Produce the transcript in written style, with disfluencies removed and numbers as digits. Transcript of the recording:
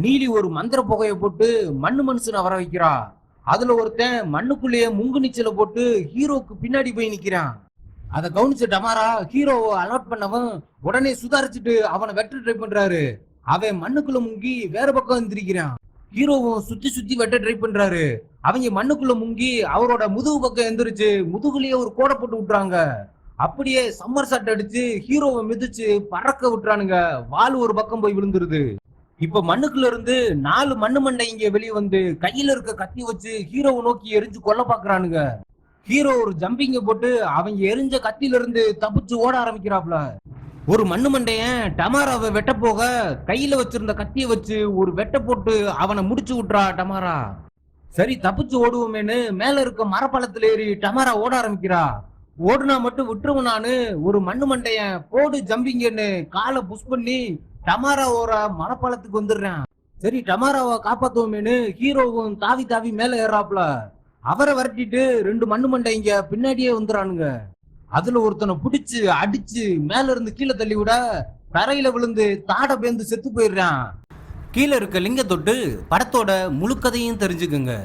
நீலி ஒரு மந்திர புகையை போட்டு மண்ணு மனுஷனை வர வைக்கிறா. அதுல ஒருத்தன் மண்ணுக்குள்ளேயே முங்கு நீச்சல போட்டு ஹீரோக்கு பின்னாடி போய் நிக்கிறான். அதை கவனிச்ச டமாரா ஹீரோவை அலர்ட் பண்ணவன் உடனே சுதாரிச்சுட்டு அவனை வெட்ட ட்ரை பண்றாரு. அவன் மண்ணுக்குள்ள முங்கி வேற பக்கம் எந்திரிக்கிறான். ஹீரோவும் சுத்தி சுத்தி வெட்ட ட்ரை பண்றாரு. அவங்க மண்ணுக்குள்ள முங்கி அவரோட முதுகு பக்கம் எந்திரிச்சு முதுகுலயே ஒரு கோடை போட்டு விட்டுறாங்க. அப்படியே சம்மர் சட்டை அடிச்சு ஹீரோவை மிதிச்சு பறக்க விட்டுறானுங்க. வால் ஒரு பக்கம் போய் விழுந்துருது. இப்ப மண்ணுக்குள்ள இருந்து 4 மண்ணு மண்டை இங்க வெளியே வந்து கையில இருக்க கத்தி வச்சு ஹீரோவை நோக்கி எரிஞ்சு கொல்ல பாக்குறானுங்க. ஹீரோ ஒரு ஜம்பிங்க போட்டு அவங்க எரிஞ்ச கத்தில இருந்து தப்பிச்சு ஓட ஆரம்பிக்கிறாப்ல. ஒரு மண்ணு மண்டையன் டமாராவை வெட்ட போக கையில வச்சிருந்த கத்திய வச்சு ஒரு வெட்ட போட்டு அவனை முடிச்சு விட்டுறா டமாரா. சரி தப்பிச்சு ஓடுவோமேனு மேல இருக்க மரப்பழத்துல ஏறி டமாரா ஓட ஆரம்பிக்கிறா. ஓடுனா மட்டும் விட்டுருவனானு ஒரு மண்ணு மண்டையன் போடு ஜம்பிங்கன்னு காலை புஷ் பண்ணி டமாரா ஓர மரப்பழத்துக்கு வந்துடுறான். சரி டமாராவை காப்பாத்துவோமேனு ஹீரோவும் தாவி தாவி மேல ஏறாப்ல. அவரை விரட்டிட்டு 2 மண்ணு மண்டைங்க பின்னாடியே வந்துறானுங்க. அதுல ஒருத்தனை பிடிச்சு அடிச்சு மேல இருந்து கீழே தள்ளி விட தரையில விழுந்து தாட பேந்து செத்து போயிடுறான். கீழே இருக்க லிங்க தொட்டு படத்தோட முழு கதையும் தெரிஞ்சுக்குங்க.